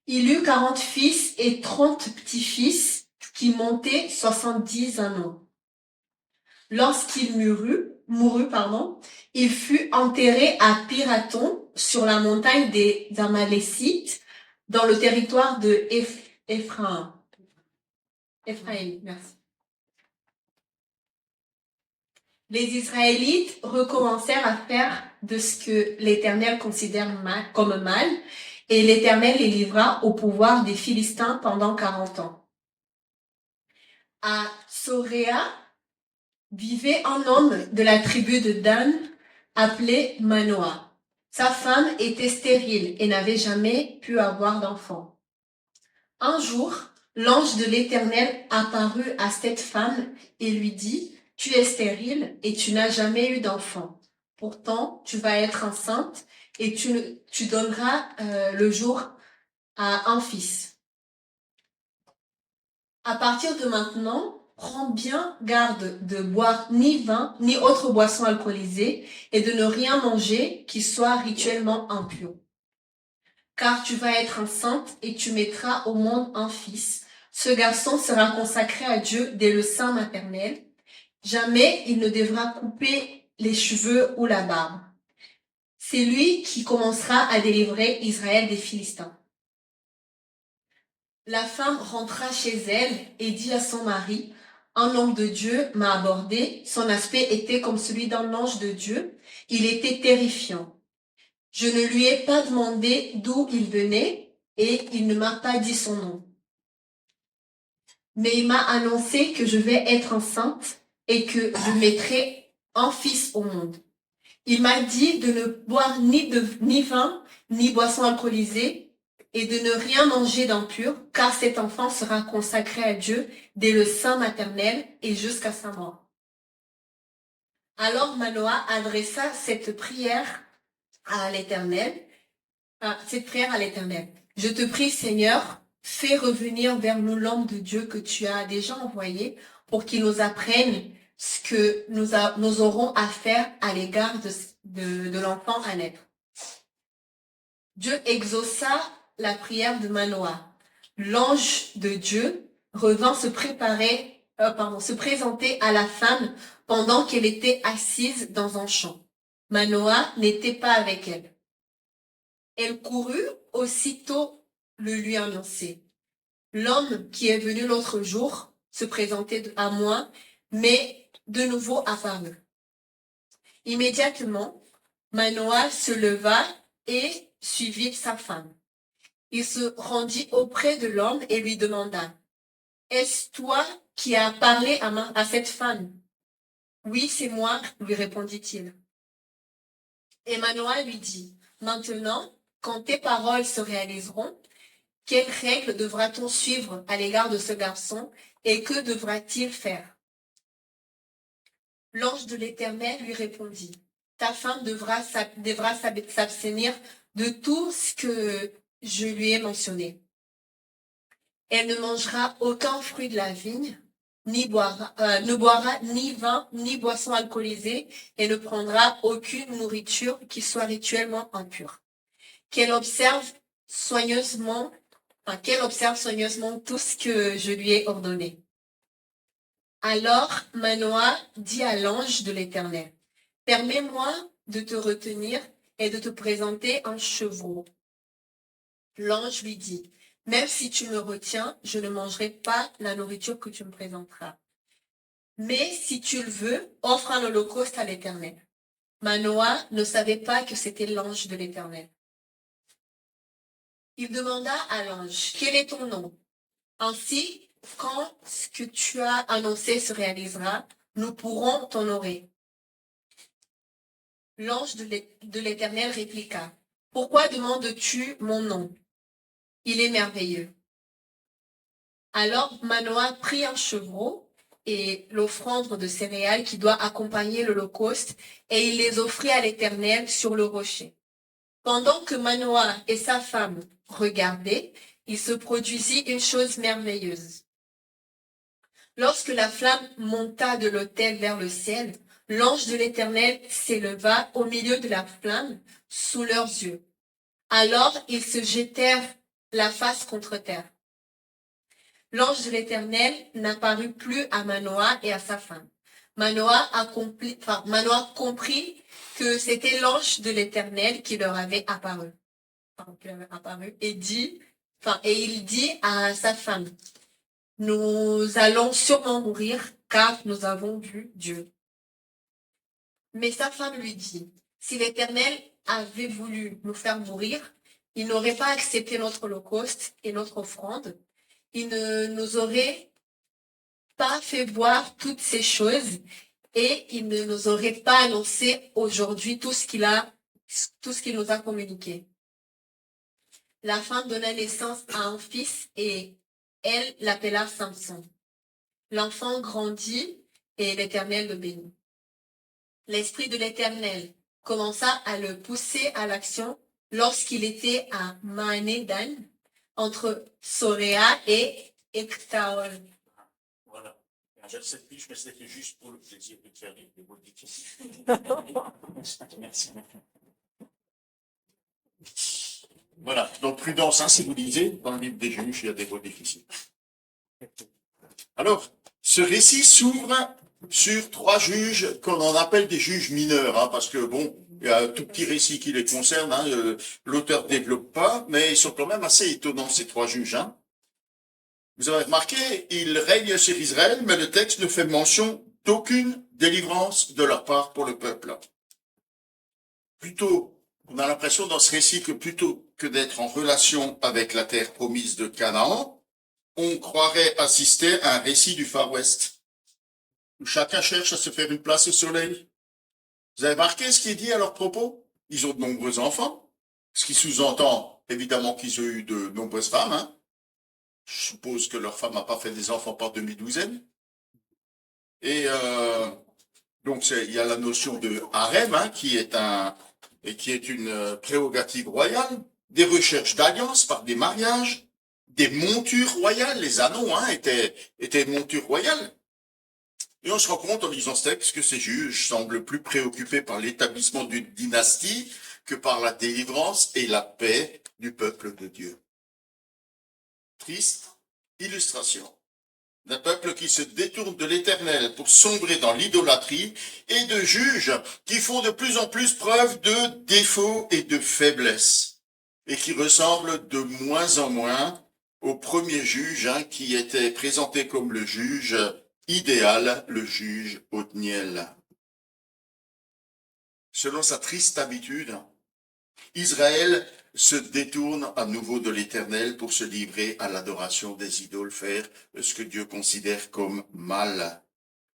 Il eut 40 fils et 30 petits-fils qui montaient 70 ans. Lorsqu'il mourut, il fut enterré à Pirathon sur la montagne des Amalécites dans le territoire de Éphraïm. Merci. Les Israélites recommencèrent à faire de ce que l'Éternel considère comme mal, et l'Éternel les livra au pouvoir des Philistins pendant 40 ans. À Soréa vivait un homme de la tribu de Dan appelé Manoah. Sa femme était stérile et n'avait jamais pu avoir d'enfant. Un jour, l'ange de l'Éternel apparut à cette femme et lui dit: « Tu es stérile et tu n'as jamais eu d'enfant. Pourtant, tu vas être enceinte et tu donneras le jour à un fils. À partir de maintenant, prends bien garde de boire ni vin ni autre boisson alcoolisée et de ne rien manger qui soit rituellement impur. Car tu vas être enceinte et tu mettras au monde un fils. Ce garçon sera consacré à Dieu dès le sein maternel. Jamais il ne devra couper les cheveux ou la barbe. C'est lui qui commencera à délivrer Israël des Philistins. » La femme rentra chez elle et dit à son mari: « Un homme de Dieu m'a abordé. Son aspect était comme celui d'un ange de Dieu. Il était terrifiant. Je ne lui ai pas demandé d'où il venait et il ne m'a pas dit son nom. Mais il m'a annoncé que je vais être enceinte et que je mettrai un fils au monde. Il m'a dit de ne boire ni vin, ni boisson alcoolisée et de ne rien manger d'impur, car cet enfant sera consacré à Dieu dès le sein maternel et jusqu'à sa mort. Alors Manoah adressa cette prière à l'Éternel. Je te prie, Seigneur, fais revenir vers nous l'homme de Dieu que tu as déjà envoyé pour qu'il nous apprenne ce que nous aurons à faire à l'égard de l'enfant à naître. Dieu exauça la prière de Manoah. L'ange de Dieu revint se présenter à la femme pendant qu'elle était assise dans un champ. Manoah n'était pas avec elle. Elle courut aussitôt le lui annoncer. L'homme qui est venu l'autre jour se présentait à moi, mais de nouveau apparut. Immédiatement, Manoah se leva et suivit sa femme. Il se rendit auprès de l'homme et lui demanda, « Est-ce toi qui as parlé à cette femme ?» « Oui, c'est moi, lui répondit-il. Et Manoah lui dit, « Maintenant, quand tes paroles se réaliseront, quelles règles devra-t-on suivre à l'égard de ce garçon et que devra-t-il faire ?» L'ange de l'Éternel lui répondit, « Ta femme devra s'abstenir de tout ce que je lui ai mentionné. Elle ne mangera aucun fruit de la vigne, ne boira ni vin, ni boisson alcoolisée, et ne prendra aucune nourriture qui soit rituellement impure. Qu'elle observe soigneusement tout ce que je lui ai ordonné. » Alors Manoah dit à l'ange de l'Éternel, « Permets-moi de te retenir et de te présenter un chevreau. » L'ange lui dit, « Même si tu me retiens, je ne mangerai pas la nourriture que tu me présenteras. Mais si tu le veux, offre un holocauste à l'Éternel. » Manoah ne savait pas que c'était l'ange de l'Éternel. Il demanda à l'ange, « Quel est ton nom? Ainsi, quand ce que tu as annoncé se réalisera, nous pourrons t'honorer. » L'ange de l'Éternel répliqua, « Pourquoi demandes-tu mon nom? Il est merveilleux. » Alors Manoah prit un chevreau et l'offrande de céréales qui doit accompagner l'holocauste, et il les offrit à l'Éternel sur le rocher. Pendant que Manoah et sa femme regardaient, il se produisit une chose merveilleuse. Lorsque la flamme monta de l'autel vers le ciel, l'ange de l'Éternel s'éleva au milieu de la flamme sous leurs yeux. Alors ils se jetèrent la face contre terre. L'ange de l'Éternel n'apparut plus à Manoah et à sa femme. Manoah comprit que c'était l'ange de l'Éternel qui leur avait apparu. Et il dit à sa femme, « Nous allons sûrement mourir car nous avons vu Dieu. » Mais sa femme lui dit, « Si l'Éternel avait voulu nous faire mourir, il n'aurait pas accepté notre holocauste et notre offrande. Il ne nous aurait pas fait voir toutes ces choses et il ne nous aurait pas annoncé aujourd'hui tout ce qu'il nous a communiqué. » La femme donna naissance à un fils et elle l'appela Samson. L'enfant grandit et l'Éternel le bénit. L'Esprit de l'Éternel commença à le pousser à l'action lorsqu'il était à Mahané-Dan, entre Soréa et Ectaol. Voilà. Je ne sais plus, mais c'était juste pour le plaisir de faire des modifications. Merci. Voilà. Donc, prudence, hein, si vous lisez, dans le livre des juges, il y a des mots difficiles. Alors, ce récit s'ouvre sur 3 juges qu'on en appelle des juges mineurs, hein, parce que bon, il y a un tout petit récit qui les concerne, hein, l'auteur ne développe pas, mais ils sont quand même assez étonnants, ces 3 juges. Hein. Vous avez remarqué, ils règnent sur Israël, mais le texte ne fait mention d'aucune délivrance de leur part pour le peuple. Plutôt, on a l'impression dans ce récit que plutôt que d'être en relation avec la terre promise de Canaan, on croirait assister à un récit du Far West, où chacun cherche à se faire une place au soleil. Vous avez marqué ce qui est dit à leur propos? Ils ont de nombreux enfants, ce qui sous-entend évidemment qu'ils ont eu de nombreuses femmes. Hein. Je suppose que leur femme n'a pas fait des enfants par demi-douzaine. Et donc il y a la notion de harem, hein, qui est une prérogative royale, des recherches d'alliance par des mariages, des montures royales. Les anneaux étaient une monture royale. Et on se rend compte en lisant ce texte que ces juges semblent plus préoccupés par l'établissement d'une dynastie que par la délivrance et la paix du peuple de Dieu. Triste illustration d'un peuple qui se détourne de l'Éternel pour sombrer dans l'idolâtrie et de juges qui font de plus en plus preuve de défauts et de faiblesses et qui ressemblent de moins en moins au premier juge qui était présenté comme le juge idéal, le juge Othniel. Selon sa triste habitude, Israël se détourne à nouveau de l'Éternel pour se livrer à l'adoration des idoles, faire ce que Dieu considère comme mal.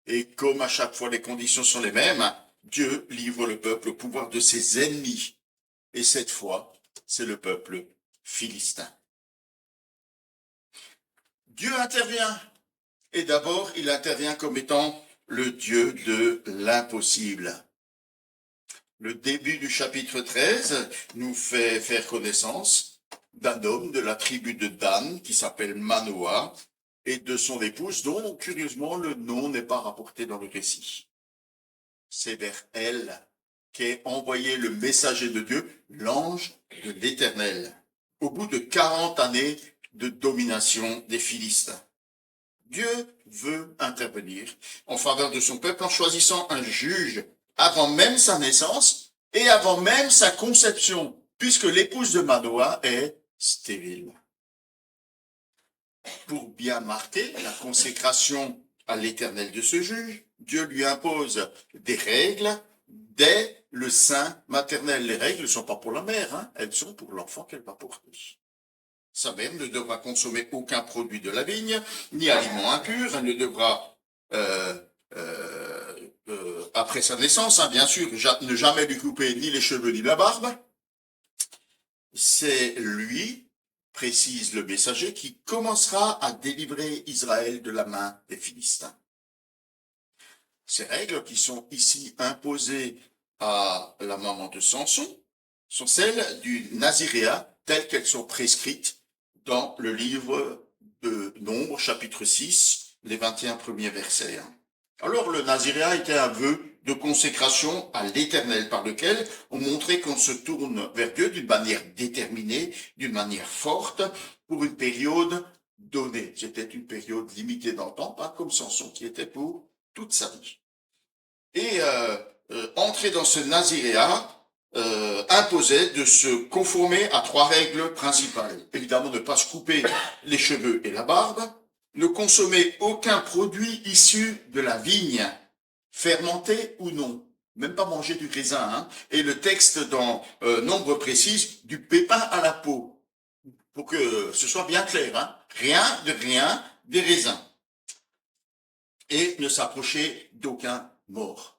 Et comme à chaque fois les conditions sont les mêmes, Dieu livre le peuple au pouvoir de ses ennemis. Et cette fois, c'est le peuple philistin. Dieu intervient. Et d'abord, il intervient comme étant le Dieu de l'impossible. Le début du chapitre 13 nous fait faire connaissance d'un homme de la tribu de Dan qui s'appelle Manoah et de son épouse dont, curieusement, le nom n'est pas rapporté dans le récit. C'est vers elle qu'est envoyé le messager de Dieu, l'ange de l'Éternel, au bout de 40 années de domination des Philistins. Dieu veut intervenir en faveur de son peuple en choisissant un juge avant même sa naissance et avant même sa conception, puisque l'épouse de Manoah est stérile. Pour bien marquer la consécration à l'Éternel de ce juge, Dieu lui impose des règles dès le sein maternel. Les règles ne sont pas pour la mère, elles sont pour l'enfant qu'elle va porter. Sa mère ne devra consommer aucun produit de la vigne, ni aliment impur. Elle ne devra, après sa naissance, bien sûr, ne jamais lui couper ni les cheveux ni la barbe. C'est lui, précise le messager, qui commencera à délivrer Israël de la main des Philistins. Ces règles qui sont ici imposées à la maman de Samson sont celles du Naziréat telles qu'elles sont prescrites dans le livre de Nombres, chapitre 6, les 21 premiers versets. Alors, le Naziréat était un vœu de consécration à l'Éternel par lequel on montrait qu'on se tourne vers Dieu d'une manière déterminée, d'une manière forte, pour une période donnée. C'était une période limitée dans le temps, pas comme Samson qui était pour toute sa vie. Et entrer dans ce Naziréat imposait de se conformer à 3 règles principales. Évidemment, ne pas se couper les cheveux et la barbe, ne consommer aucun produit issu de la vigne, fermenté ou non, même pas manger du raisin. Et le texte dans Nombre précise du pépin à la peau, pour que ce soit bien clair. Rien des raisins. Et ne s'approcher d'aucun mort.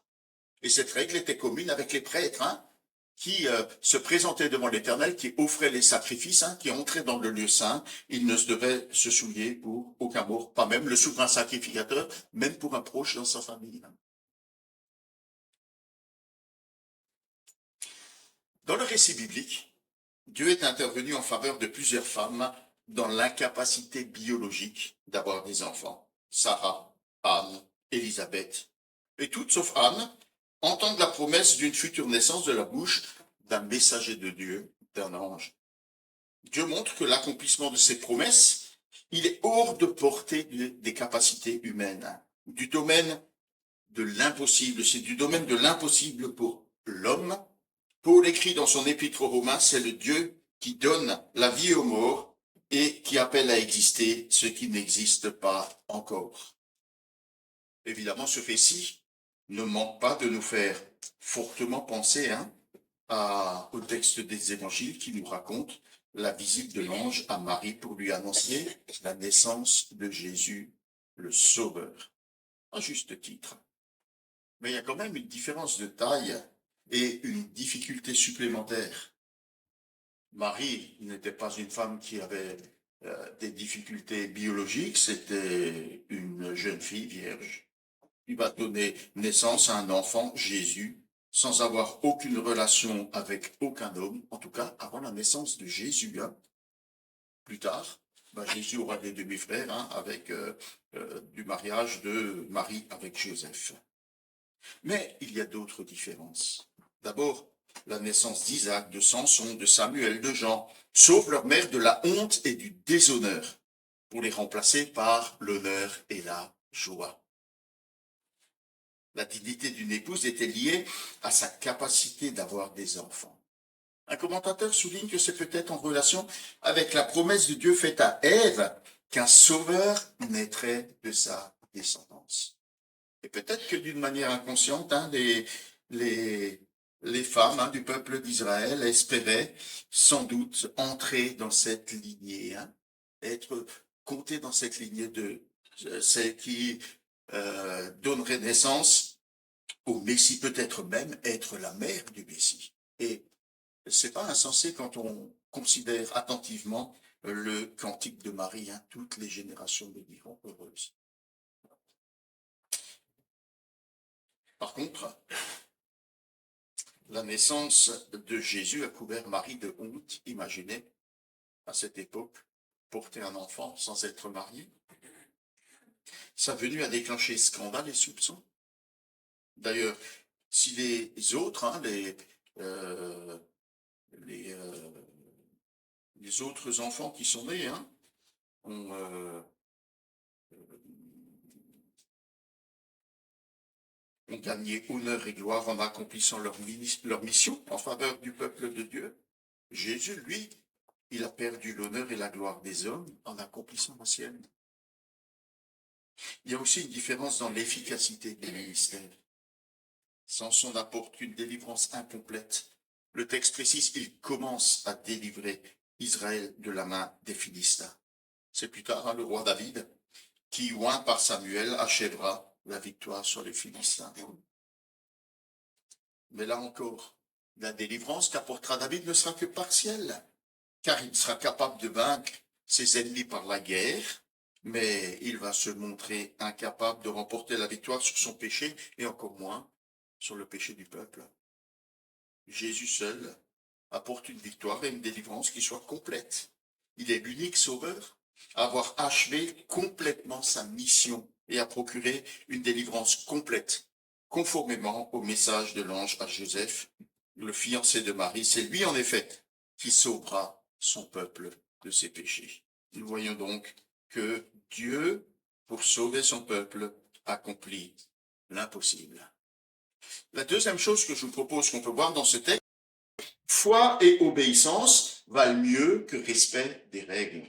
Et cette règle était commune avec les prêtres, qui se présentaient devant l'Éternel, qui offraient les sacrifices, qui entraient dans le lieu saint. Ils ne devaient se souiller pour aucun mort, pas même le souverain sacrificateur, même pour un proche dans sa famille. Dans le récit biblique, Dieu est intervenu en faveur de plusieurs femmes dans l'incapacité biologique d'avoir des enfants. Sarah, Anne, Élisabeth, et toutes sauf Anne, entendent la promesse d'une future naissance de la bouche d'un messager de Dieu, d'un ange. Dieu montre que l'accomplissement de ces promesses, il est hors de portée des capacités humaines, du domaine de l'impossible. C'est du domaine de l'impossible pour l'homme. Paul écrit dans son épître aux Romains, c'est le Dieu qui donne la vie aux morts et qui appelle à exister ce qui n'existe pas encore. Évidemment, ce récit ne manque pas de nous faire fortement penser au texte des évangiles qui nous raconte la visite de l'ange à Marie pour lui annoncer la naissance de Jésus, le Sauveur. À juste titre. Mais il y a quand même une différence de taille et une difficulté supplémentaire. Marie n'était pas une femme qui avait des difficultés biologiques, c'était une jeune fille vierge. Il va donner naissance à un enfant, Jésus, sans avoir aucune relation avec aucun homme, en tout cas avant la naissance de Jésus. Hein. Plus tard, Jésus aura des demi-frères avec du mariage de Marie avec Joseph. Mais il y a d'autres différences. D'abord, la naissance d'Isaac, de Samson, de Samuel, de Jean, sauve leur mère de la honte et du déshonneur, pour les remplacer par l'honneur et la joie. La dignité d'une épouse était liée à sa capacité d'avoir des enfants. Un commentateur souligne que c'est peut-être en relation avec la promesse de Dieu faite à Ève qu'un sauveur naîtrait de sa descendance. Et peut-être que d'une manière inconsciente, les femmes du peuple d'Israël espéraient sans doute entrer dans cette lignée, être comptées dans cette lignée de celle qui donnerait naissance au Messie, peut-être même être la mère du Messie. Et c'est pas insensé quand on considère attentivement le cantique de Marie, toutes les générations me diront heureuses. Par contre, la naissance de Jésus a couvert Marie de honte. Imaginez, à cette époque, porter un enfant sans être marié. Sa venue a déclenché scandale et soupçons. D'ailleurs, si les autres, les autres enfants qui sont nés, ont gagné honneur et gloire en accomplissant leur mission en faveur du peuple de Dieu, Jésus, lui, il a perdu l'honneur et la gloire des hommes en accomplissant la sienne. Il y a aussi une différence dans l'efficacité des ministères. Samson n'apporte qu'une délivrance incomplète. Le texte précise qu'il commence à délivrer Israël de la main des Philistins. C'est plus tard le roi David qui, oint par Samuel, achèvera la victoire sur les Philistins. Mais là encore, la délivrance qu'apportera David ne sera que partielle, car il sera capable de vaincre ses ennemis par la guerre, mais il va se montrer incapable de remporter la victoire sur son péché et encore moins sur le péché du peuple. Jésus seul apporte une victoire et une délivrance qui soit complète. Il est l'unique sauveur à avoir achevé complètement sa mission et à procurer une délivrance complète, conformément au message de l'ange à Joseph, le fiancé de Marie. C'est lui, en effet, qui sauvera son peuple de ses péchés. Nous voyons donc que Dieu, pour sauver son peuple, accomplit l'impossible. La deuxième chose que je vous propose qu'on peut voir dans ce texte, foi et obéissance valent mieux que respect des règles.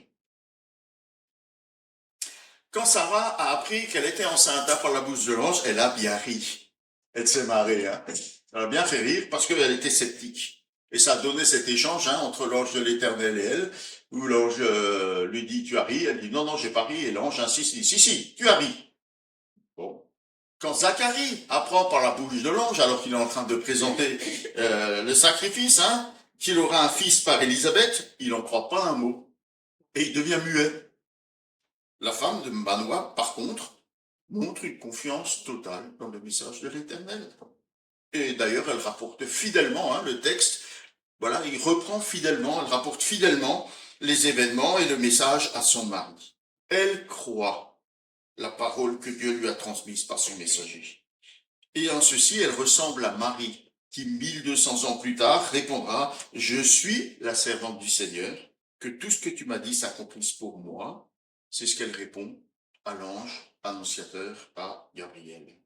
Quand Sarah a appris qu'elle était enceinte par la bouche de l'ange, elle a bien ri. Elle s'est marrée. Elle a bien fait rire parce qu'elle était sceptique. Et ça a donné cet échange entre l'ange de l'Éternel et elle, où l'ange lui dit « tu as ri ?» Elle dit « non, non, j'ai pas ri ». Et l'ange insiste, il dit « si, tu as ri ». Bon. Quand Zacharie apprend par la bouche de l'ange, alors qu'il est en train de présenter le sacrifice, qu'il aura un fils par Élisabeth, il n'en croit pas un mot. Et il devient muet. La femme de Manoah, par contre, montre une confiance totale dans le message de l'Éternel. Et d'ailleurs, elle rapporte fidèlement le texte. Voilà, il reprend fidèlement, elle rapporte fidèlement les événements et le message à son mari. Elle croit la parole que Dieu lui a transmise par son messager. Et en ceci, elle ressemble à Marie, qui 1200 ans plus tard répondra « Je suis la servante du Seigneur, que tout ce que tu m'as dit s'accomplisse pour moi. » C'est ce qu'elle répond à l'ange annonciateur, à Gabriel.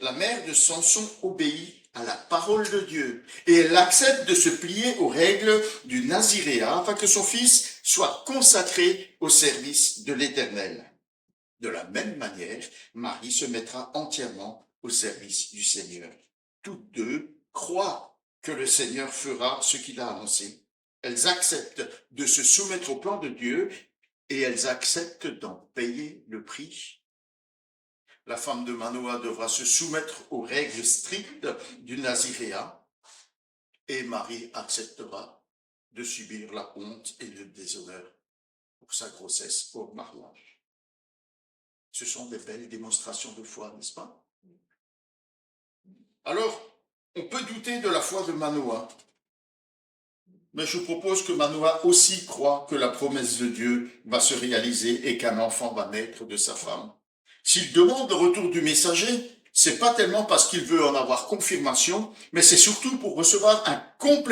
La mère de Samson obéit à la parole de Dieu et elle accepte de se plier aux règles du naziréat afin que son fils soit consacré au service de l'Éternel. De la même manière, Marie se mettra entièrement au service du Seigneur. Toutes deux croient que le Seigneur fera ce qu'il a annoncé. Elles acceptent de se soumettre au plan de Dieu et elles acceptent d'en payer le prix. La femme de Manoah devra se soumettre aux règles strictes du naziréat et Marie acceptera de subir la honte et le déshonneur pour sa grossesse au mariage. Ce sont des belles démonstrations de foi, n'est-ce pas? Alors, on peut douter de la foi de Manoah, mais je propose que Manoah aussi croit que la promesse de Dieu va se réaliser et qu'un enfant va naître de sa femme. S'il demande le retour du messager, c'est pas tellement parce qu'il veut en avoir confirmation, mais c'est surtout pour recevoir un complément